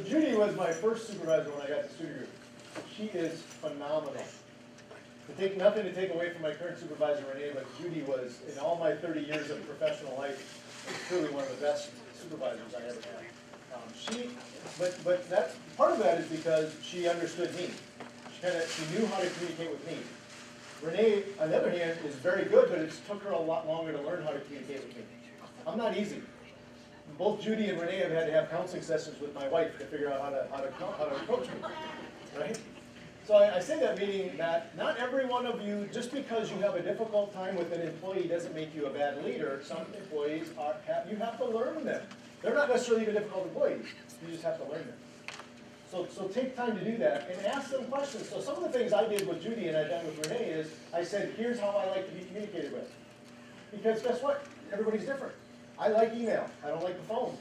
Judy was my first supervisor when I got to Studio Group. She is phenomenal. Nothing to take away from my current supervisor, Renee, but Judy was, in all my 30 years of professional life, truly one of the best supervisors I ever had. But that's, part of that is because she understood me. She knew how to communicate with me. Renee, on the other hand, is very good, but it took her a lot longer to learn how to communicate with me. I'm not easy. Both Judy and Renee have had to have counseling sessions with my wife to figure out how to approach me, right? So I say that meaning that not every one of you, just because you have a difficult time with an employee doesn't make you a bad leader. Some employees you have to learn them. They're not necessarily even difficult employees. You just have to learn them. So take time to do that and ask them questions. So some of the things I did with Judy and I've done with Renee is I said, here's how I like to be communicated with. Because guess what? Everybody's different. I like email. I don't like the phone.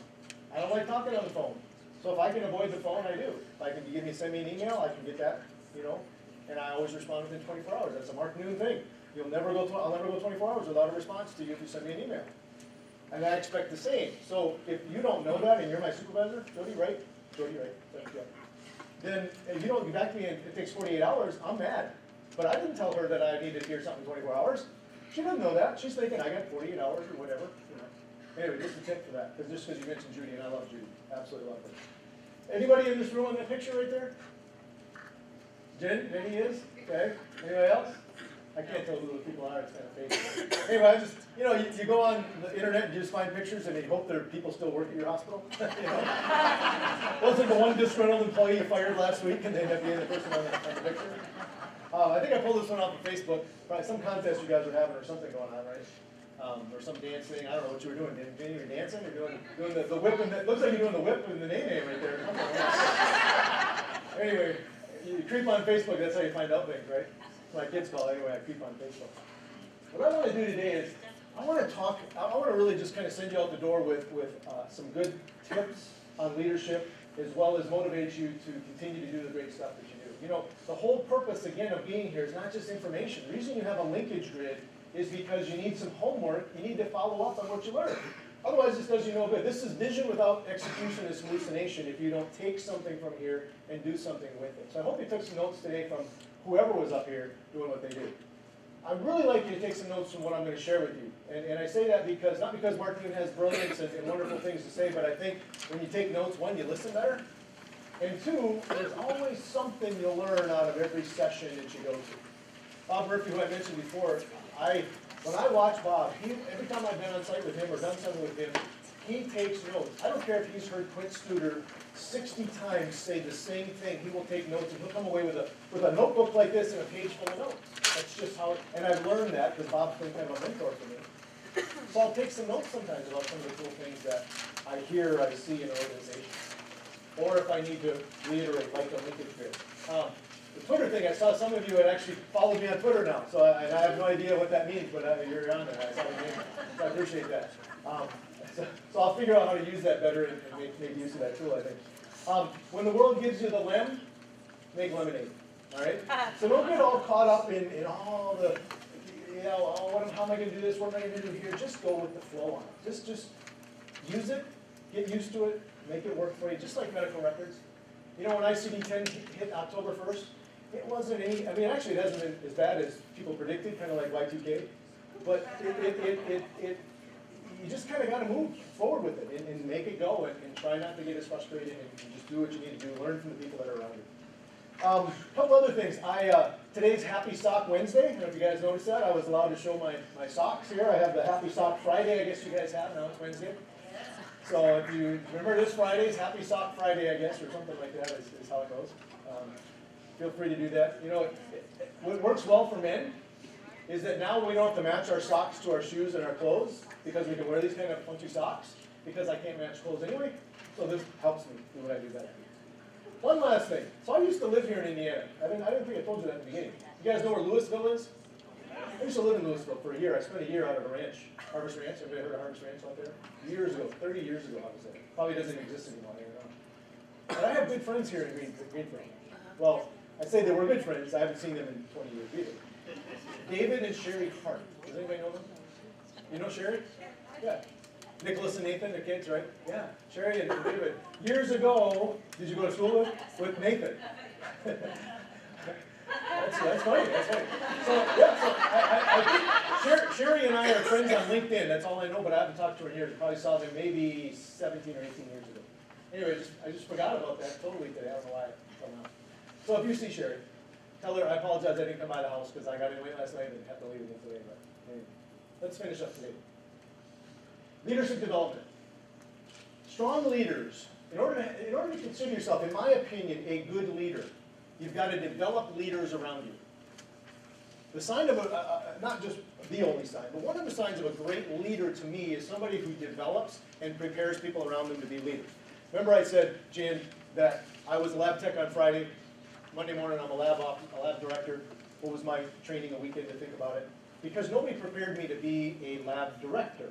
I don't like talking on the phone. So if I can avoid the phone, I do. If I can send me an email, I can get that, and I always respond within 24 hours. That's a Mark Noon thing. I'll never go 24 hours without a response to you if you send me an email. And I expect the same. So if you don't know that and you're my supervisor, Jody, right? Jody, right? Thank you. Then if you don't get back to me and it takes 48 hours, I'm mad. But I didn't tell her that I needed to hear something in 24 hours. She doesn't know that. She's thinking I got 48 hours or whatever. Anyway, just a tip for that, just because you mentioned Judy, and I love Judy. Absolutely love her. Anybody in this room on that picture right there? Jen? Maybe he is? Okay. Anybody else? I can't tell who those people are. It's kind of fake. Anyway, you go on the internet and you just find pictures and you hope there are people still work at your hospital. Wasn't the one disgruntled employee you fired last week and they end up being the person on the picture? I think I pulled this one off of Facebook. Probably some contest you guys were having or something going on, right? Or some dance thing. I don't know what you were doing. You were dancing or doing the whip? And looks like you're doing the whip and the name right there. Anyway, you creep on Facebook. That's how you find out things, right? My kids call it anyway. I creep on Facebook. What I want to do today is I want to really just kind of send you out the door with some good tips on leadership, as well as motivate you to continue to do the great stuff that you do. The whole purpose again of being here is not just information. The reason you have a linkage grid is because you need some homework. You need to follow up on what you learned. Otherwise, this does you no good. This is vision without execution is hallucination if you don't take something from here and do something with it. So I hope you took some notes today from whoever was up here doing what they did. I'd really like you to take some notes from what I'm going to share with you. And I say that because, not because Mark Noon has brilliance and wonderful things to say, but I think when you take notes, one, you listen better. And two, there's always something you'll learn out of every session that you go to. Bob Murphy, who I mentioned before, when I watch Bob, every time I've been on site with him or done something with him, he takes notes. I don't care if he's heard Quint Studer 60 times say the same thing. He will take notes, and he'll come away with a notebook like this and a page full of notes. That's just how, and I've learned that because Bob's been kind of a mentor for me. So I'll take some notes sometimes about some of the cool things that I hear or I see in an organization. Or if I need to reiterate, like the linkage grid. The Twitter thing, I saw some of you had actually followed me on Twitter now, so I have no idea what that means, but you're on there. I saw your name, so I appreciate that. So I'll figure out how to use that better and make use of that tool, I think. When the world gives you the lem, make lemonade, all right? So don't get all caught up in all the, how am I going to do this, what am I going to do here? Just go with the flow on it. Just use it, get used to it, make it work for you, just like medical records. When ICD-10 hit October 1st, it wasn't actually it hasn't been as bad as people predicted, kind of like Y2K, but you just kind of got to move forward with it and make it go and try not to get as frustrated and just do what you need to do, learn from the people that are around you. A couple other things. Today's Happy Sock Wednesday. I don't know if you guys noticed that. I was allowed to show my socks here. I have the Happy Sock Friday, I guess you guys have, now it's Wednesday. So if you remember this Friday's Happy Sock Friday, I guess, or something like that is how it goes. Feel free to do that. What works well for men is that now we don't have to match our socks to our shoes and our clothes because we can wear these kind of funky socks because I can't match clothes anyway. So this helps me do what I do better. One last thing. So I used to live here in Indiana. I didn't think I told you that in the beginning. You guys know where Louisville is? I used to live in Louisville for a year. I spent a year out of a ranch, Harvest Ranch. Everybody heard of Harvest Ranch out there? Years ago, 30 years ago I was there. Probably doesn't exist anymore. I don't know. But I have good friends here in Greenfield. Well, I say they were good friends. I haven't seen them in 20 years either. David and Sherry Hart. Does anybody know them? You know Sherry? Yeah. Nicholas and Nathan, their kids, right? Yeah, Sherry and David. Years ago, did you go to school with Nathan? That's funny, that's funny. So, yeah, so I think Sherry and I are friends on LinkedIn, that's all I know, but I haven't talked to her in years. I probably saw them maybe 17 or 18 years ago. Anyway, I just forgot about that totally today, I don't know why until now. So if you see Sherry, tell her I apologize I didn't come out of the house because I got in late last night and have to leave again today, but anyway. Let's finish up today. Leadership development. Strong leaders, in order to consider yourself, in my opinion, a good leader, you've got to develop leaders around you. The sign of not just the only sign, but one of the signs of a great leader to me is somebody who develops and prepares people around them to be leaders. Remember I said, Jan, that I was a lab tech on Friday. Monday morning I'm a lab director. What was my training a weekend to think about it? Because nobody prepared me to be a lab director.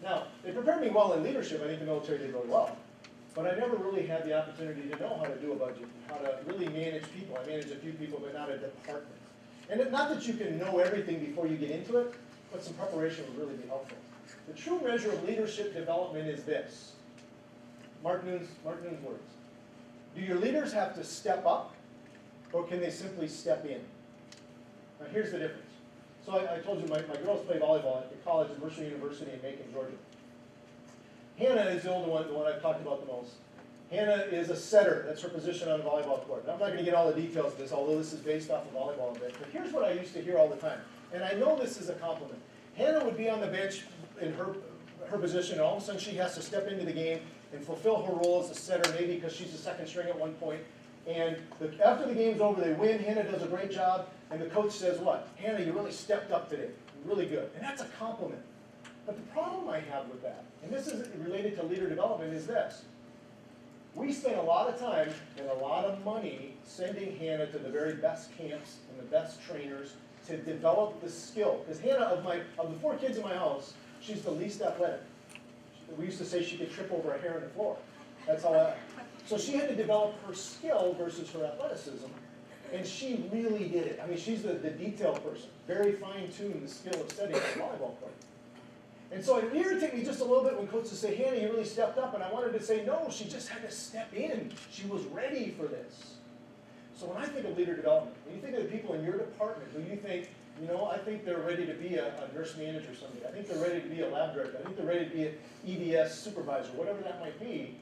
Now, they prepared me well in leadership. I think the military did really well. But I never really had the opportunity to know how to do a budget, how to really manage people. I managed a few people, but not a department. And not that you can know everything before you get into it, but some preparation would really be helpful. The true measure of leadership development is this. Mark Noon's words. Do your leaders have to step up, or can they simply step in? Now here's the difference. So I told you my girls play volleyball at the college at Mercer University in Macon, Georgia. Hannah is the older one, the one I've talked about the most. Hannah is a setter. That's her position on the volleyball court. Now, I'm not going to get all the details of this, although this is based off of volleyball a bit. But here's what I used to hear all the time, and I know this is a compliment. Hannah would be on the bench in her position, and all of a sudden she has to step into the game and fulfill her role as a setter, maybe because she's the second string at one point. And after the game's over, they win. Hannah does a great job, and the coach says, what? Hannah, you really stepped up today. Really good. And that's a compliment. But the problem I have with that, and this is related to leader development, is this. We spend a lot of time and a lot of money sending Hannah to the very best camps and the best trainers to develop the skill. Because Hannah, of the 4 kids in my house, she's the least athletic. We used to say she could trip over a hair on the floor. That's how so she had to develop her skill versus her athleticism, and she really did it. I mean, she's the detail person, very fine-tuned the skill of setting a volleyball court. And so it irritated me just a little bit when coaches say, Hannah, you really stepped up, and I wanted to say, no, she just had to step in. She was ready for this. So when I think of leader development, when you think of the people in your department, when you think, you know, I think they're ready to be a nurse manager someday. I think they're ready to be a lab director. I think they're ready to be an EBS supervisor, whatever that might be.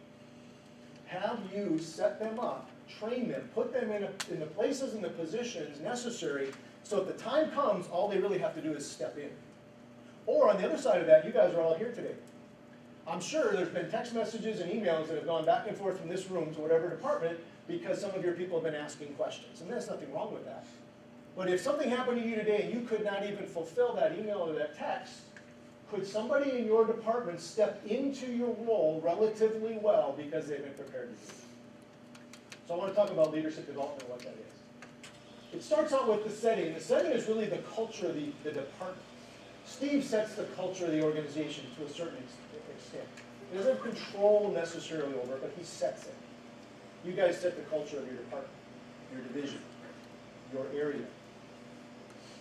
Have you set them up, train them, put them in the places and the positions necessary so if the time comes, all they really have to do is step in. Or on the other side of that, you guys are all here today. I'm sure there's been text messages and emails that have gone back and forth from this room to whatever department because some of your people have been asking questions. And there's nothing wrong with that. But if something happened to you today and you could not even fulfill that email or that text, could somebody in your department step into your role relatively well because they've been prepared to do it? So I want to talk about leadership development and what that is. It starts out with the setting. The setting is really the culture of the department. Steve sets the culture of the organization to a certain extent. He doesn't control necessarily over it, but he sets it. You guys set the culture of your department, your division, your area.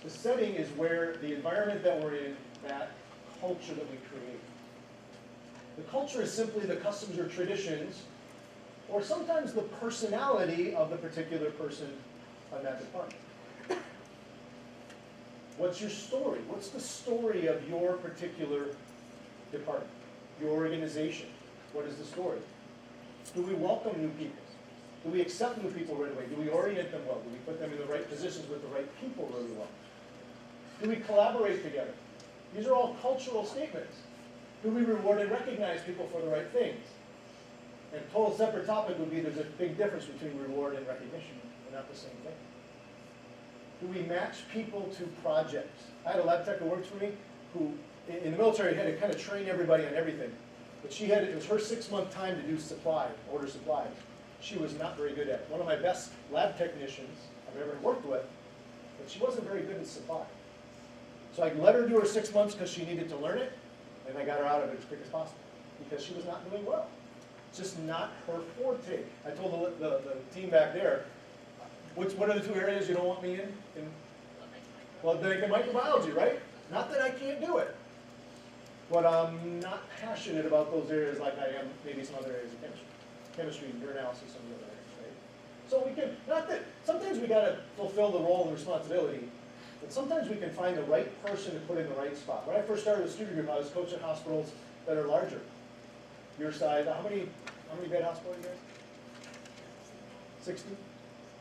The setting is where the environment that we're in, that culture that we create. The culture is simply the customs or traditions, or sometimes the personality of the particular person on that department. What's your story? What's the story of your particular department, your organization? What is the story? Do we welcome new people? Do we accept new people right away? Do we orient them well? Do we put them in the right positions with the right people really well? Do we collaborate together? These are all cultural statements. Do we reward and recognize people for the right things? And a total separate topic would be there's a big difference between reward and recognition. They're not the same thing. Do we match people to projects? I had a lab tech who worked for me who, in the military, had to kind of train everybody on everything. But it was her 6-month time to do order supplies. She was not very good at it. One of my best lab technicians I've ever worked with, but she wasn't very good at supply. So I let her do her 6 months because she needed to learn it, and I got her out of it as quick as possible because she was not doing well. It's just not her forte. I told the team back there, what are the 2 areas you don't want me in? Well, the microbiology, right? Not that I can't do it. but I'm not passionate about those areas like I am maybe some other areas of chemistry. Chemistry, urinalysis, some of the other areas, right? So we can, not that, sometimes we gotta fulfill the role and responsibility, but sometimes we can find the right person to put in the right spot. When I first started with student group, I was coaching hospitals that are larger. Your size, how many bed hospital are you guys? 60? Is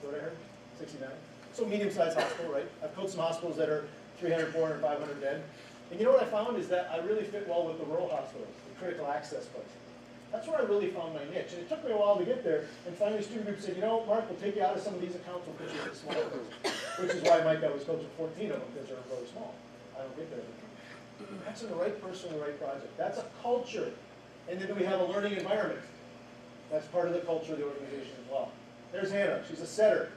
that what I heard? 69? So medium-sized hospital, right? I've coached some hospitals that are 300, 400, 500 bed. And you know what I found is that I really fit well with the rural hospitals, the critical access places. That's where I really found my niche. And it took me a while to get there. And finally, student group said, you know, Mark, we'll take you out of some of these accounts, we'll put you in the smaller ones. Which is why Mike, I was coaching 14 of them, because they're really small. I don't get there. That's the right person, the right project. That's a culture. And then we have a learning environment. That's part of the culture of the organization as well. There's Hannah. She's a setter.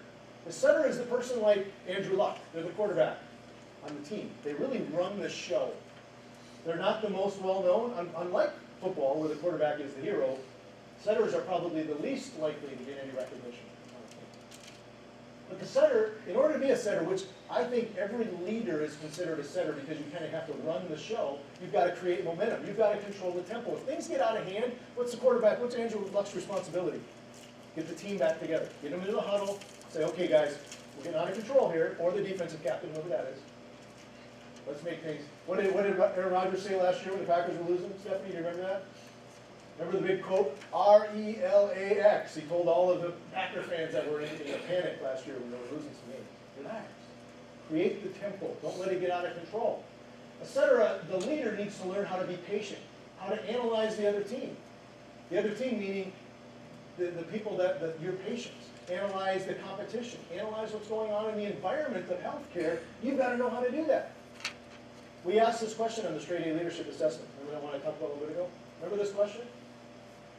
The setter is the person like Andrew Luck. They're the quarterback on the team. They really run the show. They're not the most well-known. Unlike football, where the quarterback is the hero, setters are probably the least likely to get any recognition on the team. But the setter, in order to be a setter, which I think every leader is considered a setter because you kind of have to run the show, you've got to create momentum. You've got to control the tempo. If things get out of hand, what's Andrew Luck's responsibility? Get the team back together. Get them into the huddle. Say, okay, guys, we're getting out of control here, or the defensive captain, whoever that is. Let's make things. What did Aaron Rodgers say last year when the Packers were losing? Stephanie, do you remember that? Remember the big quote? RELAX. He told all of the Packer fans that were in a panic last year when they were losing some games. Relax. Create the tempo. Don't let it get out of control. Etc. The leader needs to learn how to be patient, how to analyze the other team. The other team meaning the people that your patients. Analyze the competition. Analyze what's going on in the environment of healthcare. You've got to know how to do that. We asked this question on the Straight A Leadership Assessment. Remember that one I talked about a little bit ago? Remember this question?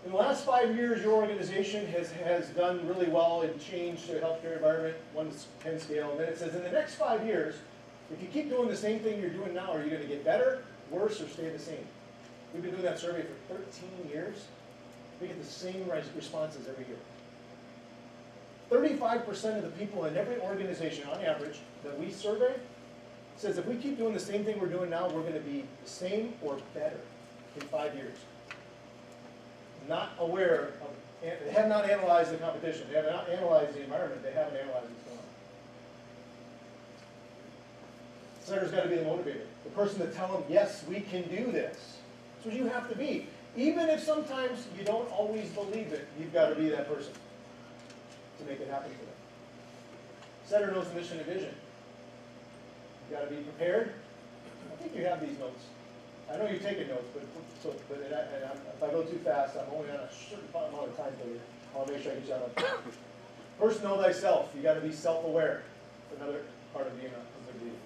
In the last 5 years, your organization has done really well and changed the healthcare environment, 1 to 10 scale. And then it says, in the next 5 years, if you keep doing the same thing you're doing now, are you going to get better, worse, or stay the same? We've been doing that survey for 13 years. We get the same responses every year. 35% of the people in every organization, on average, that we survey, says if we keep doing the same thing we're doing now, we're going to be the same or better in 5 years. Not aware of, they have not analyzed the competition. They have not analyzed the environment. They haven't analyzed what's going on. Setter's got to be the motivator. The person to tell them, yes, we can do this. That's what you have to be. Even if sometimes you don't always believe it, you've got to be that person to make it happen for them. Setter knows the mission and vision. You've got to be prepared. I think you have these notes. I know you're taking notes, but if I go too fast, I'm only on a certain amount of time for you. I want to make sure I get you out of First, know thyself. You've got to be self-aware. Another part of being a good leader.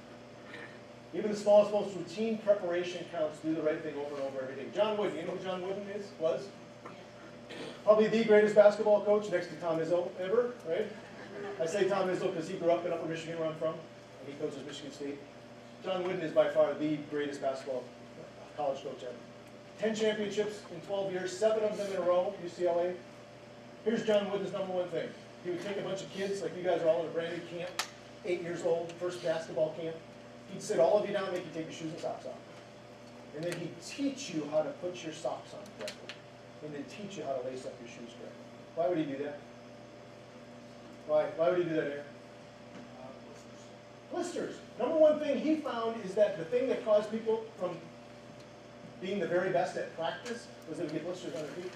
Even the smallest, most routine preparation counts. Do the right thing over and over every day. John Wooden, you know who John Wooden was? Probably the greatest basketball coach next to Tom Izzo ever, right? I say Tom Izzo because he grew up in Upper Michigan, where I'm from, and he coaches Michigan State. John Wooden is by far the greatest basketball college coach ever. 10 championships in 12 years, 7 of them in a row, UCLA. Here's John Wooden's number one thing. He would take a bunch of kids, like you guys are all in a brand new camp, 8 years old, first basketball camp. He'd sit all of you down, make you take your shoes and socks off. And then he'd teach you how to put your socks on correctly. And then teach you how to lace up your shoes correctly. Why would he do that? Why would he do that, Aaron? Blisters. Number one thing he found is that the thing that caused people from being the very best at practice was they would get blisters on their feet.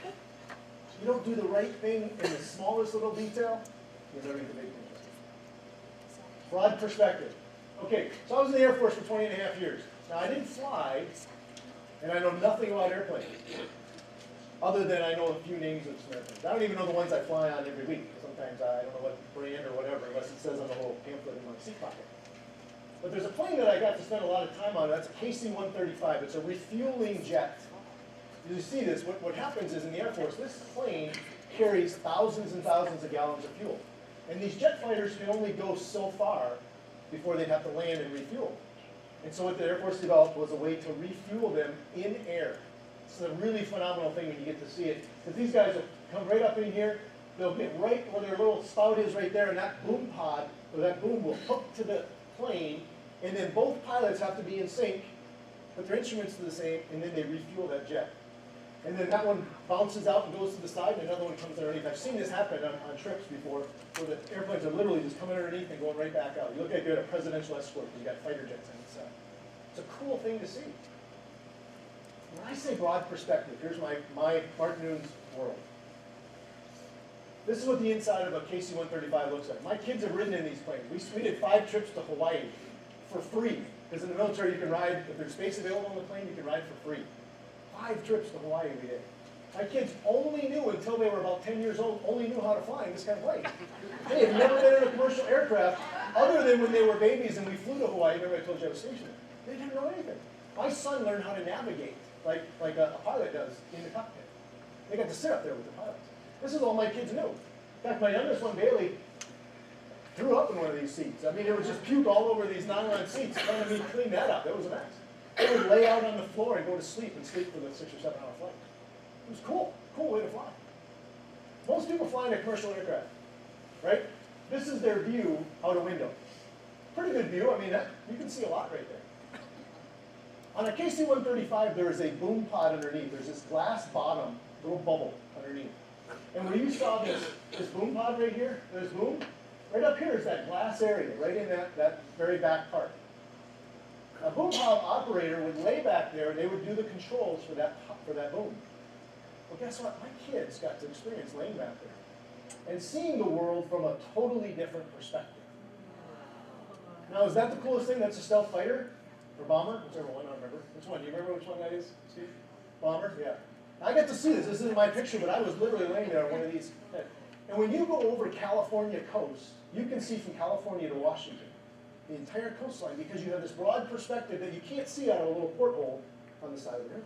You don't do the right thing in the smallest little detail, you'll never get the big thing. Broad perspective. Okay, so I was in the Air Force for 20 and a half years. Now I didn't fly, and I know nothing about airplanes, other than I know a few names of some airplanes. I don't even know the ones I fly on every week. Sometimes I don't know what brand or whatever, unless it says on the little pamphlet in my seat pocket. But there's a plane that I got to spend a lot of time on. That's a KC-135. It's a refueling jet. You see this, what happens is in the Air Force, this plane carries thousands and thousands of gallons of fuel. And these jet fighters can only go so far before they'd have to land and refuel. And so what the Air Force developed was a way to refuel them in air. It's a really phenomenal thing when you get to see it. Because these guys will come right up in here, they'll get right where their little spout is right there, and that boom pod, or that boom will hook to the plane, and then both pilots have to be in sync, but their instruments are the same, and then they refuel that jet. And then that one bounces out and goes to the side, and another one comes underneath. I've seen this happen on trips before, where the airplanes are literally just coming underneath and going right back out. You look like you're at a presidential escort, because you got fighter jets on the side. It's a cool thing to see. When I say broad perspective, here's my Mark Noon's world. This is what the inside of a KC-135 looks like. My kids have ridden in these planes. We did 5 trips to Hawaii for free, because in the military you can ride, if there's space available on the plane, you can ride for free. 5 trips to Hawaii we did. My kids only knew, until they were about 10 years old, only knew how to fly in this kind of plane. They had never been in a commercial aircraft, other than when they were babies and we flew to Hawaii. Remember I told you I was stationed there. They didn't know anything. My son learned how to navigate, like a pilot does in the cockpit. They got to sit up there with the pilots. This is all my kids knew. In fact, my youngest one, Bailey, threw up in one of these seats. I mean, it was just puke all over these nylon seats, trying to clean that up. It was a mess. They would lay out on the floor and go to sleep for the 6 or 7 hour flight. It was cool. Cool way to fly. Most people fly in a commercial aircraft, right? This is their view out a window. Pretty good view. I mean, you can see a lot right there. On a KC-135, there is a boom pod underneath. There's this glass bottom, little bubble underneath. And where you saw this boom pod right here, this boom, right up here is that glass area, right in that very back part. A boom pod operator would lay back there and they would do the controls for that boom. Well, guess what? My kids got to experience laying back there and seeing the world from a totally different perspective. Now, is that the coolest thing? That's a stealth fighter or bomber? Whichever one, I don't remember. Which one? Do you remember which one that is, Steve? Bomber? Yeah. I got to see this. This isn't my picture, but I was literally laying there on one of these. And when you go over California coast, you can see from California to Washington, the entire coastline, because you have this broad perspective that you can't see out of a little porthole on the side of the airplane.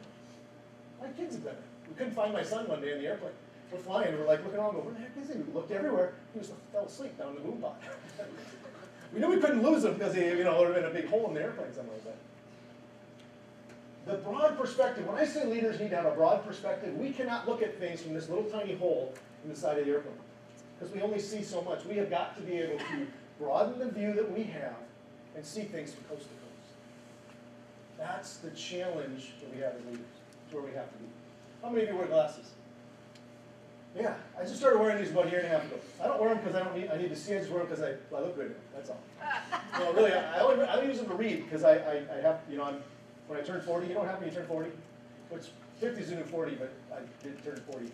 My kids have been there. We couldn't find my son one day in the airplane. We're flying, and we're like looking around, going, where the heck is he? We looked everywhere. He fell asleep down in the boom pod. We knew we couldn't lose him because there would have been a big hole in the airplane somewhere like that. The broad perspective, when I say leaders need to have a broad perspective, we cannot look at things from this little tiny hole in the side of the airplane, because we only see so much. We have got to be able to broaden the view that we have and see things from coast to coast. That's the challenge that we have as leaders. It's where we have to be. How many of you wear glasses? Yeah, I just started wearing these about a year and a half ago. I don't wear them because I need to see. I just wear them because I look good in them. That's all. No, really, I only use them to read because I have, when I turn 40, you know what happened when you turn 40? Which 50 is the new 40, but I did turn 40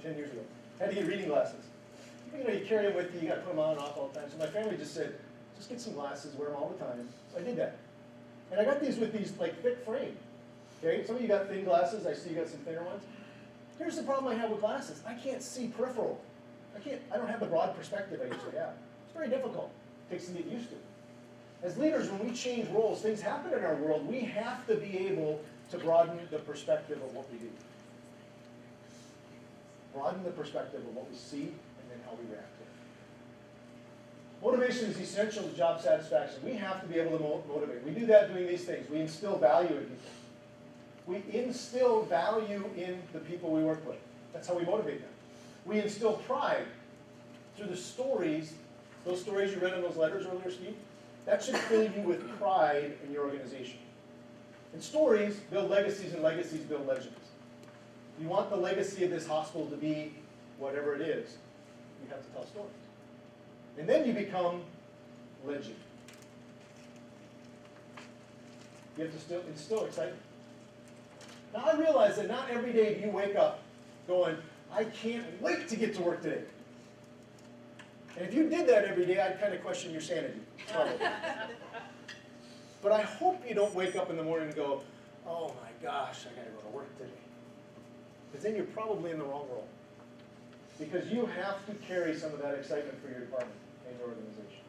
10 years ago. I had to get reading glasses. You carry them with you, you got to put them on and off all the time. So my family just said, just get some glasses, wear them all the time. So I did that. And I got these with these thick frame. Okay, some of you got thin glasses, I see you got some thinner ones. Here's the problem I have with glasses. I can't see peripheral. I don't have the broad perspective I usually have. It's very difficult. It takes some getting used to. As leaders, when we change roles, things happen in our world. We have to be able to broaden the perspective of what we do. Broaden the perspective of what we see and then how we react to it. Motivation is essential to job satisfaction. We have to be able to motivate. We do that doing these things. We instill value in people. We instill value in the people we work with. That's how we motivate them. We instill pride through the stories, those stories you read in those letters earlier, Steve. That should fill you with pride in your organization. And stories build legacies, and legacies build legends. You want the legacy of this hospital to be whatever it is, you have to tell stories. And then you become legend. You have to instill excitement. Now I realize that not every day do you wake up going, I can't wait to get to work today. And if you did that every day, I'd kind of question your sanity, probably. But I hope you don't wake up in the morning and go, oh my gosh, I got to go to work today. Because then you're probably in the wrong role. Because you have to carry some of that excitement for your department and your organization.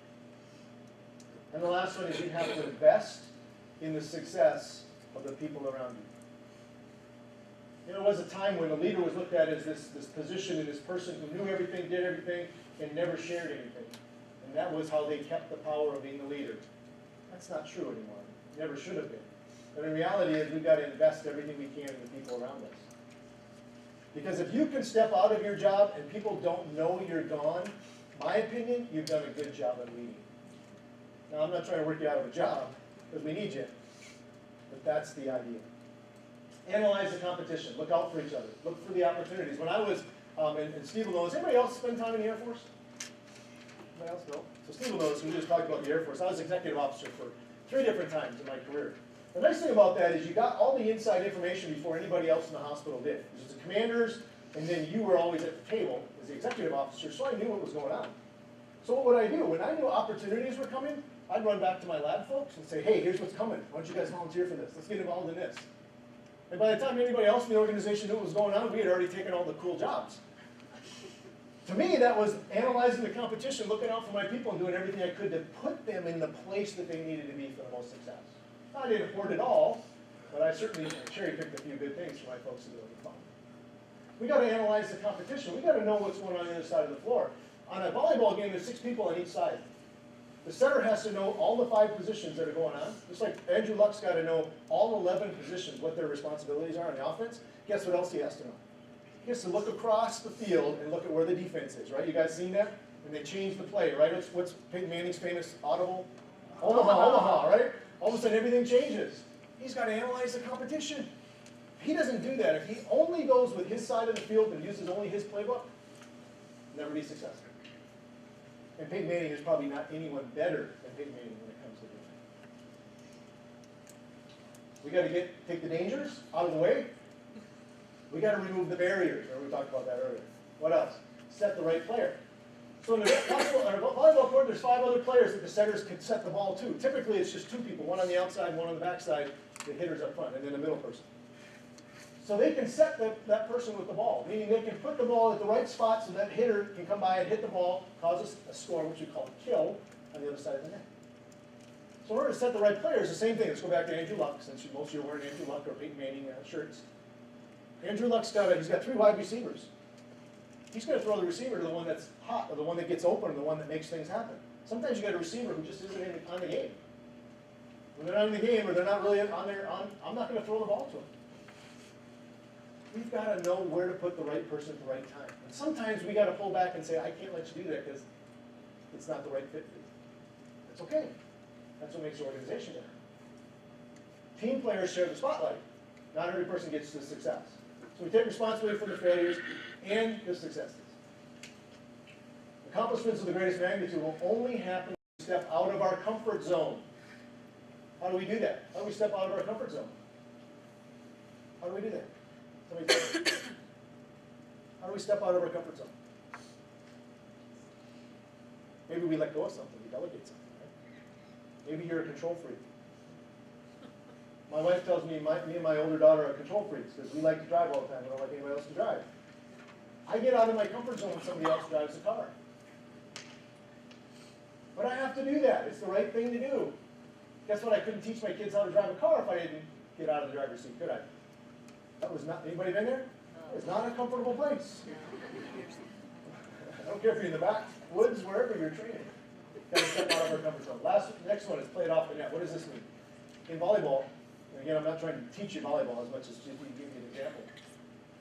And the last one is you have to invest in the success of the people around you. There was a time when a leader was looked at as this position and this person who knew everything, did everything, and never shared anything. And that was how they kept the power of being the leader. That's not true anymore. It never should have been. But in reality is we've got to invest everything we can in the people around us. Because if you can step out of your job and people don't know you're gone, my opinion, you've done a good job at leading. Now, I'm not trying to work you out of a job, because we need you. But that's the idea. Analyze the competition. Look out for each other. Look for the opportunities. When I was, and Steve will know, does anybody else spend time in the Air Force? Anybody else? No? So Steve will know, so we just talked about the Air Force. I was executive officer for 3 different times in my career. The nice thing about that is you got all the inside information before anybody else in the hospital did. It was the commanders, and then you were always at the table as the executive officer, so I knew what was going on. So what would I do? When I knew opportunities were coming, I'd run back to my lab folks and say, hey, here's what's coming. Why don't you guys volunteer for this? Let's get involved in this. And by the time anybody else in the organization knew what was going on, we had already taken all the cool jobs. To me, that was analyzing the competition, looking out for my people, and doing everything I could to put them in the place that they needed to be for the most success. I didn't hoard it all, but I certainly cherry-picked a few good things for my folks to do at the fun. We got to analyze the competition. We got to know what's going on the other side of the floor. On a volleyball game, there's 6 people on each side. The setter has to know all the 5 positions that are going on. Just like Andrew Luck's got to know all 11 positions, what their responsibilities are on the offense. Guess what else he has to know? He has to look across the field and look at where the defense is, right? You guys seen that? And they changed the play, right? What's Peyton Manning's famous audible? Omaha, right? All of a sudden, everything changes. He's got to analyze the competition. If he doesn't do that, if he only goes with his side of the field and uses only his playbook, never be successful. And Peyton Manning is probably not anyone better than Peyton Manning when it comes to doing it. We got to take the dangers out of the way. We got to remove the barriers. We talked about that earlier. What else? Set the right player. So in the volleyball court, there's 5 other players that the setters can set the ball to. Typically, it's just 2 people, one on the outside and one on the backside, the hitter's up front, and then the middle person. So they can set that person with the ball, meaning they can put the ball at the right spot so that hitter can come by and hit the ball, cause a score, which we call a kill, on the other side of the net. So in order to set the right players, the same thing. Let's go back to Andrew Luck, since most of you are wearing Andrew Luck or Peyton Manning shirts. Andrew Luck's he's got 3 wide receivers. He's going to throw the receiver to the one that's hot, or the one that gets open, or the one that makes things happen. Sometimes you got a receiver who just isn't on the game. When they're not in the game, or they're not really I'm not going to throw the ball to them. We've got to know where to put the right person at the right time. And sometimes we got to pull back and say, I can't let you do that because it's not the right fit for you. That's okay. That's what makes the organization better. Team players share the spotlight. Not every person gets to success. So we take responsibility for the failures and the successes. Accomplishments of the greatest magnitude will only happen when we step out of our comfort zone. How do we do that? How do we step out of our comfort zone? How do we do that? Somebody tell me. How do we step out of our comfort zone? Maybe we let go of something, we delegate something, right? Maybe you're a control freak. My wife tells me me and my older daughter are control freaks because we like to drive all the time. We don't like anybody else to drive. I get out of my comfort zone when somebody else drives the car. But I have to do that. It's the right thing to do. Guess what? I couldn't teach my kids how to drive a car if I didn't get out of the driver's seat, could I? That was not, anybody been there? It's not a comfortable place. I don't care if you're in the backwoods, wherever you're training. Got to step out of our comfort zone. Next one is play it off the net. What does this mean? In volleyball, and again, I'm not trying to teach you volleyball as much as just give you an example.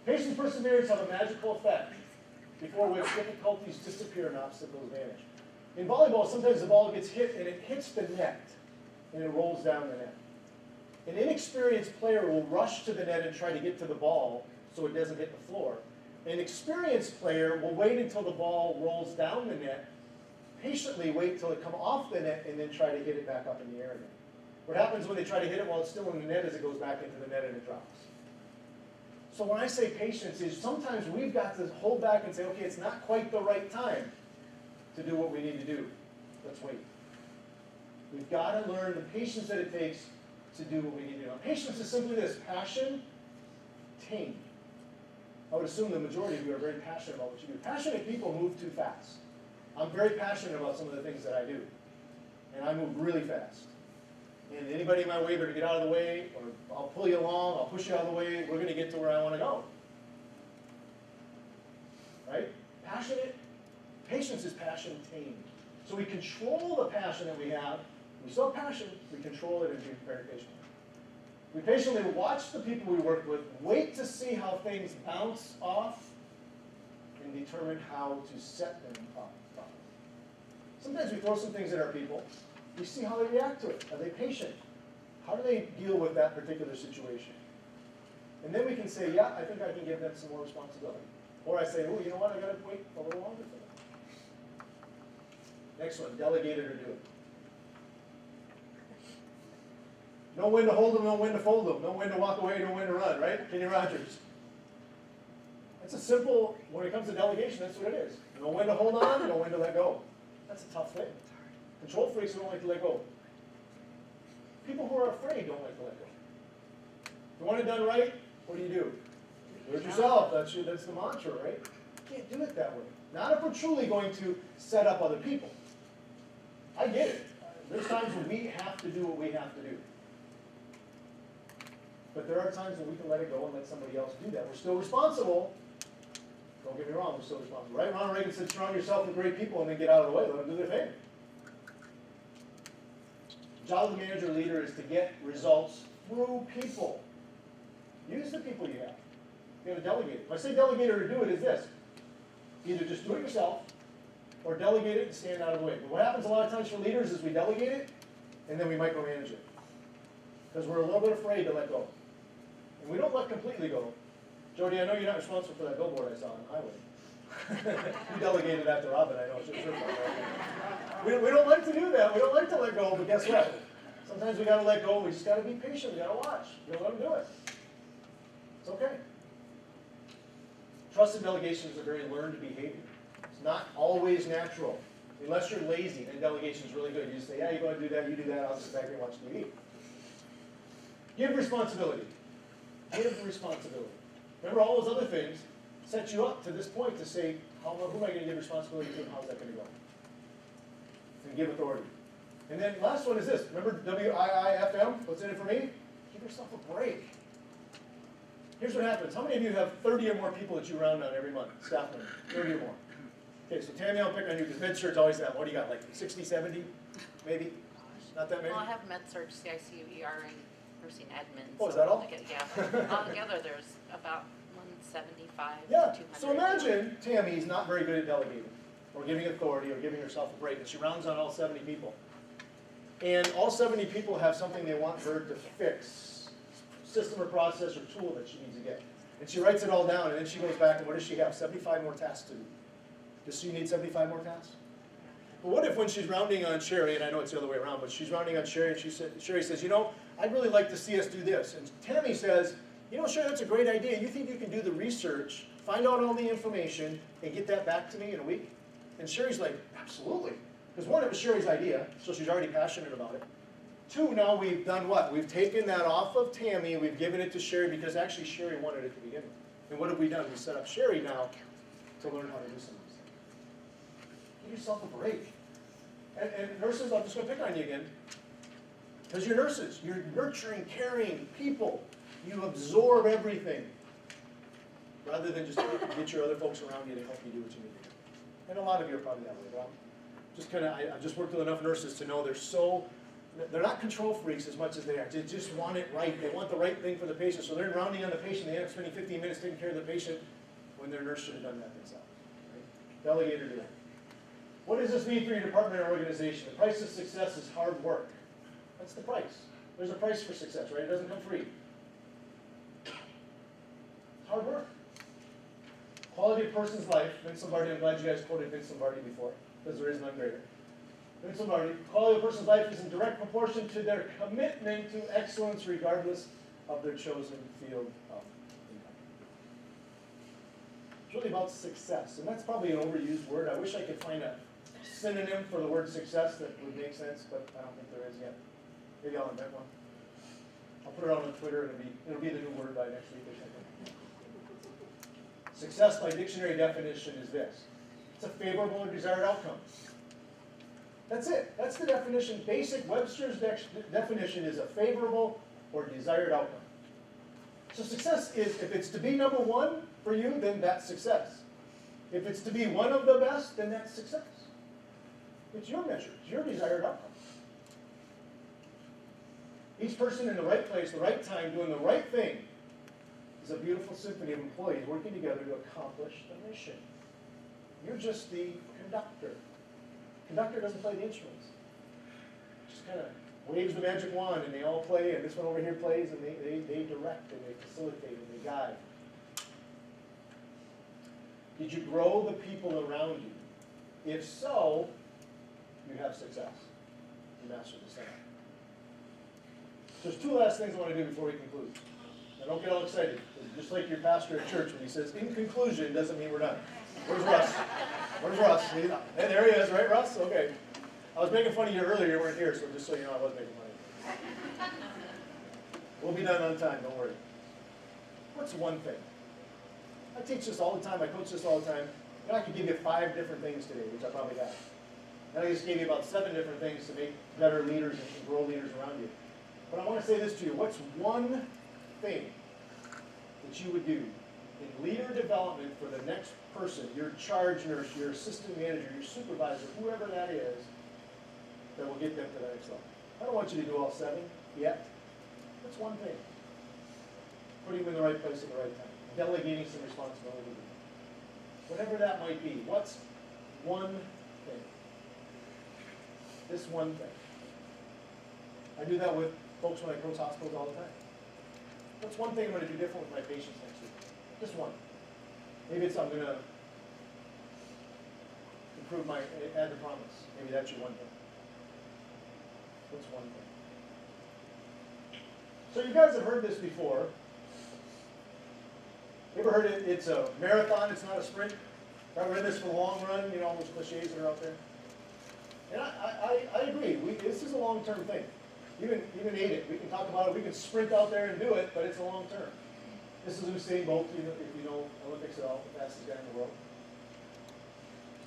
Patience and perseverance have a magical effect before which difficulties disappear and obstacles vanish. In volleyball, sometimes the ball gets hit and it hits the net and it rolls down the net. An inexperienced player will rush to the net and try to get to the ball so it doesn't hit the floor. An experienced player will wait until the ball rolls down the net, patiently wait till it comes off the net, and then try to hit it back up in the air again. What happens when they try to hit it while it's still in the net is it goes back into the net and it drops. So when I say patience is sometimes we've got to hold back and say, okay, it's not quite the right time to do what we need to do. Let's wait. We've got to learn the patience that it takes to do what we need to do. Now, patience is simply this: passion tamed. I would assume the majority of you are very passionate about what you do. Passionate people move too fast. I'm very passionate about some of the things that I do. And I move really fast. And anybody in my way better get out of the way, or I'll pull you along, I'll push you out of the way, we're going to get to where I want to go. Right? Passionate. Patience is passion tamed. So we control the passion that we have. We still have passion, we control it and be very patient. We patiently watch the people we work with, wait to see how things bounce off, and determine how to set them up. Sometimes we throw some things at our people. We see how they react to it. Are they patient? How do they deal with that particular situation? And then we can say, yeah, I think I can give them some more responsibility. Or I say, oh, you know what, I gotta wait a little longer for that. Next one, delegate it or do it. Know when to hold them, know when to fold them, know when to walk away, know when to run, right? Kenny Rogers. That's a simple, when it comes to delegation, that's what it is. Know when to hold on, know when to let go. That's a tough thing. Control freaks don't like to let go. People who are afraid don't like to let go. If you want it done right, what do? Do it yourself. That's the mantra, right? You can't do it that way. Not if we're truly going to set up other people. I get it. There's times when we have to do what we have to do. But there are times when we can let it go and let somebody else do that. We're still responsible. Don't get me wrong, we're still responsible. Right? Ronald Reagan said, surround yourself with great people and then get out of the way. Let them do their thing. The job of the manager or leader is to get results through people. Use the people you have. You got to delegate it. If I say delegate or do it, is this. Either just do it yourself or delegate it and stand out of the way. But what happens a lot of times for leaders is we delegate it and then we micromanage it. Because we're a little bit afraid to let go. And we don't let completely go. Jody, I know you're not responsible for that billboard I saw on the highway. You delegated that to Robin, I know. It's your fault, right? We don't like to do that. We don't like to let go, but guess what? Sometimes we got to let go. We just got to be patient. We got to watch. We got to let them do it. It's okay. Trust and delegation is a very learned behavior. It's not always natural. Unless you're lazy, then delegation is really good. You just say, yeah, you're going to do that, you do that, I'll sit back here and watch TV. Give responsibility. Give responsibility. Remember, all those other things set you up to this point to say, who am I going to give responsibility to and how's that going to go? And give authority. And then last one is this. Remember WIIFM? What's in it for me? Give yourself a break. Here's what happens. How many of you have 30 or more people that you round on every month? Staff members. 30 or more. Okay, so Tammy, I'll pick on you because med-surg always have, what do you got, like 60, 70, maybe? Not that many? Well, I have med-surg, CICU, ER, and nursing admin. Oh, is that all? Yeah. Altogether, there's about 175 Yeah, to 200. so imagine Tammy's not very good at delegating or giving authority or giving herself a break, and she rounds on all 70 people. And all 70 people have something they want her to fix, system or process or tool that she needs to get. And she writes it all down, and then she goes back, and what does she have? 75 more tasks to do. Does she need 75 more tasks? But what if when she's rounding on Sherry, and I know it's the other way around, but she's rounding on Sherry, and Sherry says, you know, I'd really like to see us do this. And Tammy says, you know, Sherry, that's a great idea. You think you can do the research, find out all the information, and get that back to me in a week? And Sherry's like, absolutely. Because one, it was Sherry's idea, so she's already passionate about it. Two, now we've done what? We've taken that off of Tammy, we've given it to Sherry, because actually Sherry wanted it to begin with. And what have we done? We set up Sherry now to learn how to do some of these things. Give yourself a break. And nurses, I'm just going to pick on you again. Because you're nurses. You're nurturing, caring people. You absorb everything. Rather than just get your other folks around you to help you do what you need to do. And a lot of you are probably that way, but I've just worked with enough nurses to know they're not control freaks as much as they are. They just want it right. They want the right thing for the patient. So they're rounding on the patient. They end up spending 15 minutes taking care of the patient when their nurse should have done that themselves. Right? Delegate or do that. What does this mean for your department or organization? The price of success is hard work. That's the price. There's a price for success, right? It doesn't come free. It's hard work. Quality of person's life. Vince Lombardi, I'm glad you guys quoted Vince Lombardi before, because there is none greater. Vince Lombardi, quality of a person's life is in direct proportion to their commitment to excellence regardless of their chosen field of income. It's really about success, and that's probably an overused word. I wish I could find a synonym for the word success that would make sense, but I don't think there is yet. Maybe I'll invent one. I'll put it on Twitter, and it'll be the new word by next week or something. Success by dictionary definition is this. It's a favorable or desired outcome. That's it. That's the definition. Basic Webster's definition is a favorable or desired outcome. So success is, if it's to be number one for you, then that's success. If it's to be one of the best, then that's success. It's your measure. It's your desired outcome. Each person in the right place, the right time, doing the right thing is a beautiful symphony of employees working together to accomplish the mission. You're just the conductor. Conductor doesn't play the instruments. Just kind of waves the magic wand and they all play, and this one over here plays, and they direct and they facilitate and they guide. Did you grow the people around you? If so, you have success. You master the setup. So there's two last things I want to do before we conclude. Now don't get all excited. Just like your pastor at church when he says, in conclusion, doesn't mean we're done. Where's Russ? Where's Russ? Hey, there he is, right, Russ? Okay. I was making fun of you earlier, you weren't here, so just so you know, I was making fun of you. We'll be done on time, don't worry. What's one thing? I teach this all the time, I coach this all the time. And I could give you 5 different things today, which I probably have. And I just gave you about 7 different things to make better leaders and grow leaders around you. But I want to say this to you. What's one thing that you would do in leader development for the next person, your charge nurse, your assistant manager, your supervisor, whoever that is, that will get them to the next level? I don't want you to do all 7 yet. What's one thing? Putting them in the right place at the right time. Delegating some responsibility. Whatever that might be. What's one thing? This one thing. I do that with folks when I close hospitals all the time. What's one thing I'm going to do different with my patients next week? Just one. Maybe it's I'm going to improve my, add the promise. Maybe that's your one thing. What's one thing? So you guys have heard this before. You ever heard it? It's a marathon, it's not a sprint. We're in this for the long run, you know, all those cliches that are out there. And I agree. This is a long-term thing. You can eat it. We can talk about it. We can sprint out there and do it, but it's a long term. This is Usain Bolt, if you know Olympics at all, the fastest guy in the world.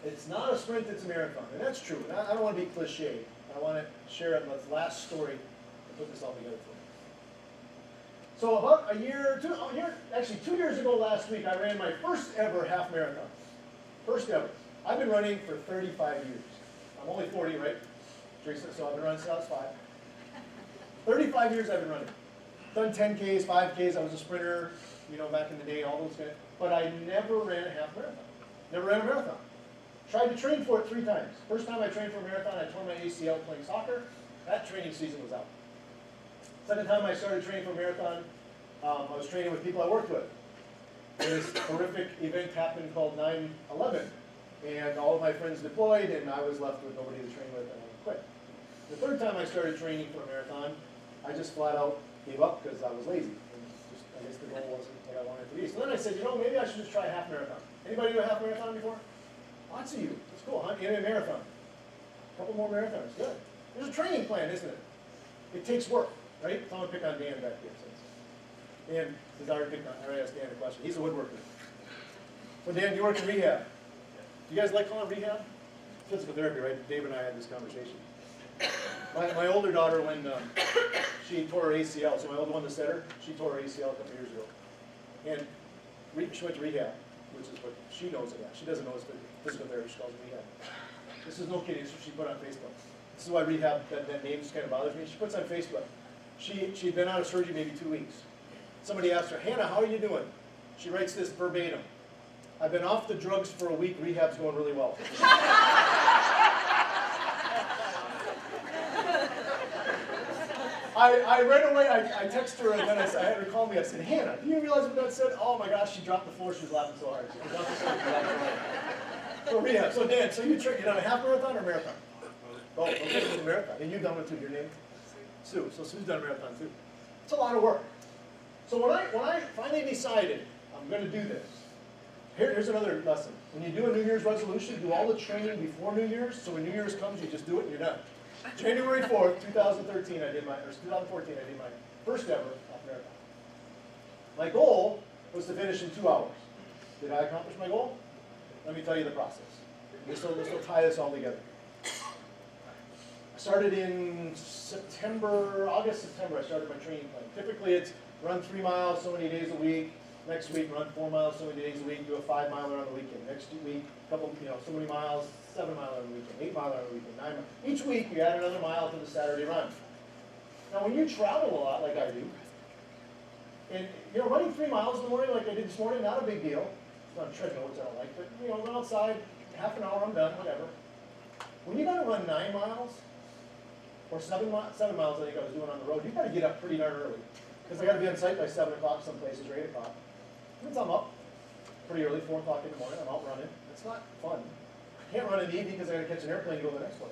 It's not a sprint, it's a marathon. And that's true. And I don't want to be cliche. I want to share the last story to put this all together for you. So about a year, actually 2 years ago last week, I ran my first ever half marathon. First ever. I've been running for 35 years. I'm only 40, right, Teresa? So I've been running since I was 5. 35 years I've been running. Done 10Ks, 5Ks, I was a sprinter, you know, back in the day, all those guys. But I never ran a half marathon. Never ran a marathon. Tried to train for it 3 times. First time I trained for a marathon, I tore my ACL playing soccer. That training season was out. Second time I started training for a marathon, I was training with people I worked with. This horrific event happened called 9/11. And all of my friends deployed, and I was left with nobody to train with, and I quit. The third time I started training for a marathon, I just flat out gave up because I was lazy. And just, I guess the goal wasn't what I wanted it to be. So then I said, you know, maybe I should just try a half marathon. Anybody do a half marathon before? Lots of you. That's cool, huh? In a marathon. A couple more marathons. Good. There's a training plan, isn't it? It takes work, right? So I'm going to pick on Dan back here. Dan, since I already asked Dan a question. He's a woodworker. Well, Dan, you work in rehab. Do you guys like calling it rehab? Physical therapy, right? Dave and I had this conversation. My older daughter, when she tore her ACL, so my older one, the setter, she tore her ACL a couple years ago. And she went to rehab, which is what she knows it as. She doesn't know it's physical therapy, she calls it rehab. This is no kidding, this is what she put on Facebook. This is why rehab, that name just kind of bothers me. She puts on Facebook. She'd been out of surgery maybe 2 weeks. Somebody asked her, Hannah, how are you doing? She writes this verbatim. I've been off the drugs for a week, rehab's going really well. I right away, I texted her and then I had her call me. I said, Hannah, do you realize what that said? Oh my gosh, she dropped the floor, she was laughing so hard. She dropped the floor, she was laughing so hard. So rehab. So Dan, so you done a half marathon or marathon? Oh, okay, so marathon. And you've done one too, your name? Sue. So Sue's done a marathon too. It's a lot of work. So when I finally decided I'm going to do this, here's another lesson. When you do a New Year's resolution, do all the training before New Year's, so when New Year's comes, you just do it and you're done. January 4th, 2014, or 2014, I did my first ever half marathon. My goal was to finish in 2 hours. Did I accomplish my goal? Let me tell you the process. This will tie this all together. I started in August, September, I started my training plan. Typically it's run 3 miles so many days a week. Next week, run 4 miles so many days a week, do a 5 miler on the weekend. Next week, so many miles, 7 miler on the weekend, 8 miler on the weekend, 9 miles. Each week, you add another mile to the Saturday run. Now, when you travel a lot like I do, and running 3 miles in the morning like I did this morning, not a big deal. It's not a treadmill, which I don't like, but run outside, half an hour, I'm done, whatever. When you got to run 9 miles, or 7 miles I think I was doing on the road, you gotta get up pretty darn early. Because I gotta be on site by 7 o'clock some places, or 8 o'clock. Means I'm up pretty early, 4 o'clock in the morning, I'm out running. It's not fun. I can't run in the evening because I gotta catch an airplane to go to the next place.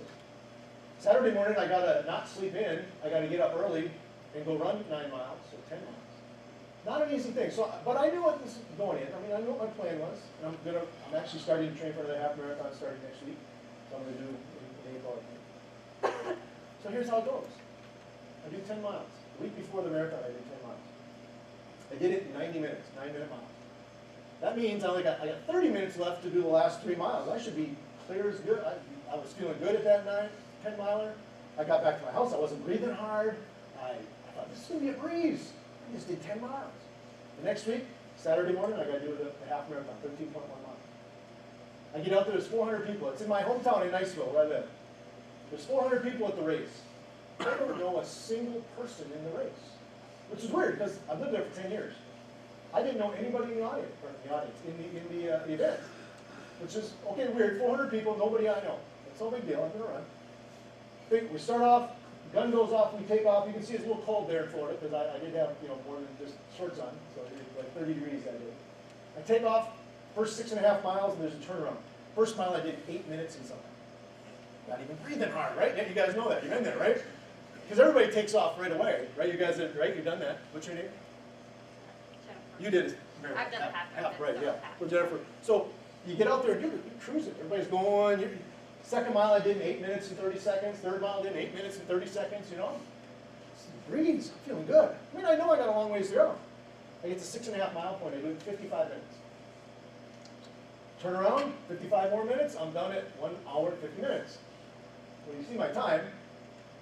Saturday morning I gotta not sleep in, I gotta get up early and go run 9 miles, or 10 miles. Not an easy thing, so, but I knew what this was going in. I mean, I knew what my plan was. And I'm actually starting to train for the half marathon starting next week. So I'm gonna do in April, I think. So here's how it goes. I do 10 miles. The week before the marathon, I did 10 miles. I did it in 90 minutes, 9-minute miles. That means I got 30 minutes left to do the last 3 miles. I should be clear as good. I was feeling good at that 10 miler. I got back to my house, I wasn't breathing hard. I thought, this is gonna be a breeze. I just did 10 miles. The next week, Saturday morning, I got to do the half marathon, 13.1 miles. I get out there, there's 400 people. It's in my hometown in Niceville, where I live. There's 400 people at the race. I don't know a single person in the race, which is weird because I've lived there for 10 years. I didn't know anybody in the audience, in the event, which is, okay, weird, 400 people, nobody I know. It's no big deal, I'm going to run. We start off, gun goes off, we take off. You can see it's a little cold there in Florida because I did have more than just shorts on, so it was like 30 degrees that day. I take off, first 6.5 miles, and there's a turnaround. First mile I did 8 minutes and something. Not even breathing hard, right? Yeah, you guys know that. You've been there, right? Because everybody takes off right away, right? You guys did, right? You've done that. What's your name? Jennifer. You did it. I've done half, right? Yeah. So Jennifer. So you get out there and you're cruising. Everybody's going. Second mile I did in 8 minutes and 30 seconds. Third mile I did in 8 minutes and 30 seconds. Breeze. I'm feeling good. I mean, I know I got a long ways to go. I get to 6.5 mile point. I do it in 55 minutes. Turn around, 55 more minutes. I'm done at 1 hour and 50 minutes. When you see my time,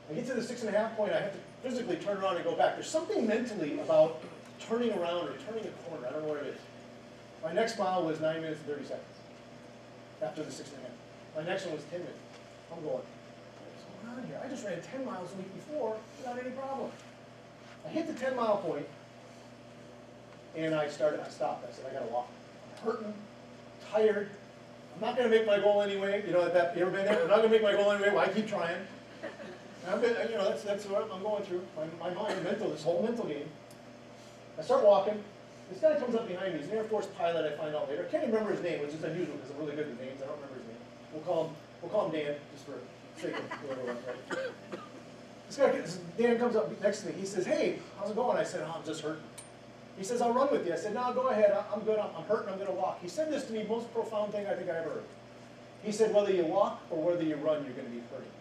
I get to the 6.5 point. I have to physically turn around and go back. There's something mentally about turning around or turning a corner. I don't know what it is. My next mile was 9 minutes and 30 seconds after the 6.5. My next one was 10 minutes. I'm going, what's going on here? I just ran 10 miles the week before without any problem. I hit the 10 mile point, and I stopped. I said, I gotta walk. I'm hurting, tired. I'm not gonna make my goal anyway. You ever been there? I'm not gonna make my goal anyway. Why keep trying? And that's what I'm going through. My mind, this whole mental game. I start walking. This guy comes up behind me. He's an Air Force pilot, I find out later. I can't even remember his name, which is unusual because I'm really good with names. I don't remember his name. We'll call him Dan, just for sake of whoever was, right? Dan comes up next to me. He says, hey, how's it going? I said, oh, I'm just hurting. He says, I'll run with you. I said, no, go ahead. I'm good. I'm hurting. I'm going to walk. He said this to me, most profound thing I think I ever heard. He said, whether you walk or whether you run, you're going to be hurting.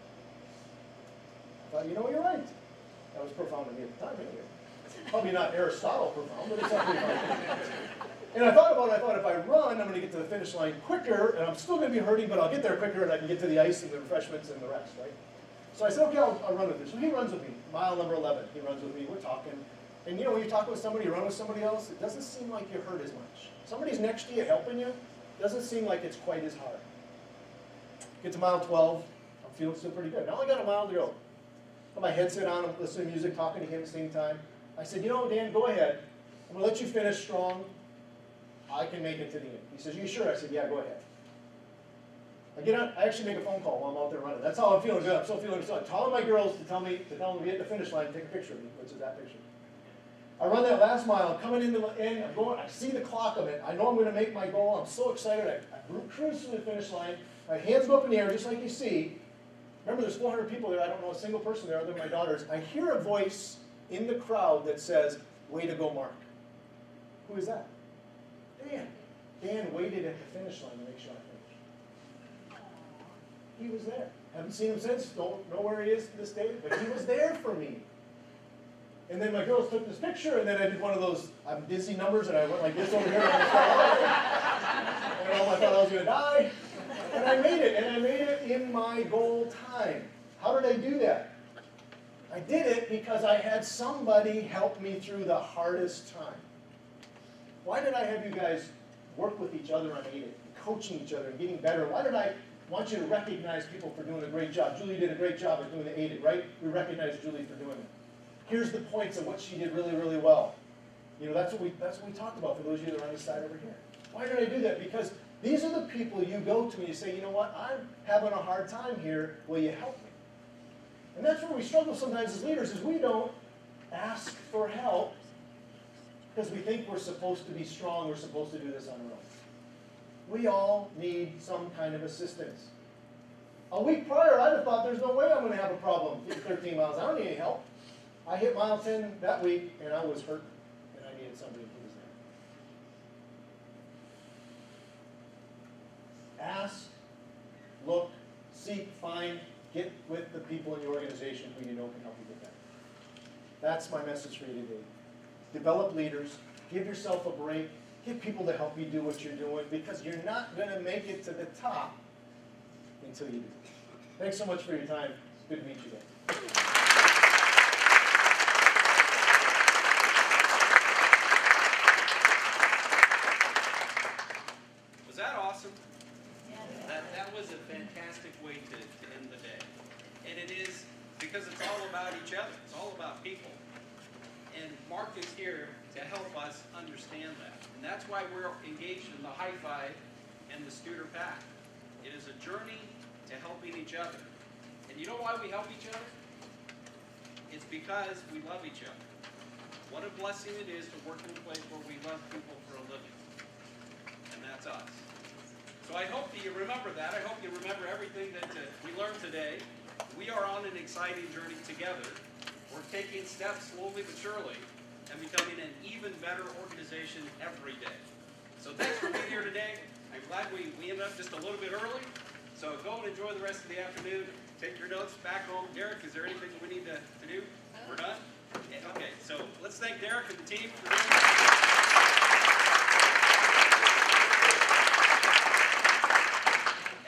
I thought, you're right. That was profound to me at the time anyway. Probably not Aristotle profound, but it's not pretty profound. And I thought if I run, I'm going to get to the finish line quicker, and I'm still going to be hurting, but I'll get there quicker, and I can get to the ice and the refreshments and the rest, right? So I said, okay, I'll run with you. So he runs with me, mile number 11. He runs with me. We're talking. And when you talk with somebody, you run with somebody else, it doesn't seem like you hurt as much. Somebody's next to you helping you, doesn't seem like it's quite as hard. Get to mile 12. I'm feeling still pretty good. Now I got a mile to go. Got my headset on, I'm listening to music, talking to him at the same time. I said, Dan, go ahead. I'm going to let you finish strong. I can make it to the end. He says, you sure? I said, yeah, go ahead. I get on, I actually make a phone call while I'm out there running. That's how I'm feeling good. I'm still feeling good. I'm telling my girls to tell them to be at the finish line and take a picture of me, which is that picture. I run that last mile. I'm coming into the end. I'm going. I see the clock of it. I know I'm going to make my goal. I'm so excited. I cruise to the finish line. My hands go up in the air, just like you see. Remember, there's 400 people there. I don't know a single person there other than my daughters. I hear a voice in the crowd that says, way to go, Mark. Who is that? Dan. Dan waited at the finish line to make sure I finished. He was there. Haven't seen him since. Don't know where he is to this day, but he was there for me. And then my girls took this picture, and then I did one of those, I'm dizzy numbers, and I went like this over here. And I thought I was going to die. And I made it in my goal time. How did I do that? I did it because I had somebody help me through the hardest time. Why did I have you guys work with each other on AID, coaching each other, and getting better? Why did I want you to recognize people for doing a great job? Julie did a great job at doing the AID, right? We recognize Julie for doing it. Here's the points of what she did really, really well. That's what we talked about for those of you that are on this side over here. Why did I do that? Because these are the people you go to and you say, you know what, I'm having a hard time here. Will you help me? And that's where we struggle sometimes as leaders, is we don't ask for help because we think we're supposed to be strong, we're supposed to do this on our own. We all need some kind of assistance. A week prior, I'd have thought there's no way I'm going to have a problem getting 13 miles. I don't need any help. I hit mile 10 that week, and I was hurt, and I needed somebody who was there. Ask, look, seek, find, get with the people in your organization who you know can help you get better. That's my message for you today. Develop leaders, give yourself a break, get people to help you do what you're doing, because you're not going to make it to the top until you do. Thanks so much for your time. It's good to meet you guys. Was that awesome? Yeah. That was a fantastic way to end the day. And it is because it's all about each other. It's all about people. And Mark is here to help us understand that. And that's why we're engaged in the high five and the Studer Pact. It is a journey to helping each other. And you know why we help each other? It's because we love each other. What a blessing it is to work in a place where we love people for a living. And that's us. So I hope that you remember that. I hope you remember everything that we learned today. We are on an exciting journey together. We're taking steps slowly but surely and becoming an even better organization every day. So thanks for being here today. I'm glad we ended up just a little bit early. So go and enjoy the rest of the afternoon. Take your notes back home. Derek, is there anything we need to do? We're done? Okay, so let's thank Derek and the team for doing that.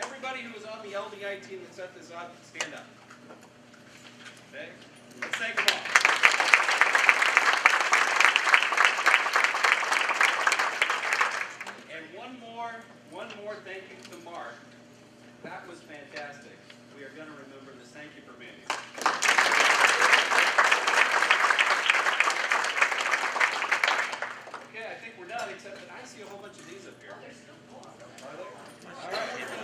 Everybody who was on the LDI team that set this up, stand up. Okay? Let's thank them all. And one more thank you to Mark. That was fantastic. We are going to remember this. Thank you for being here. Okay, I think we're done, except that I see a whole bunch of these up here. Are there? All right.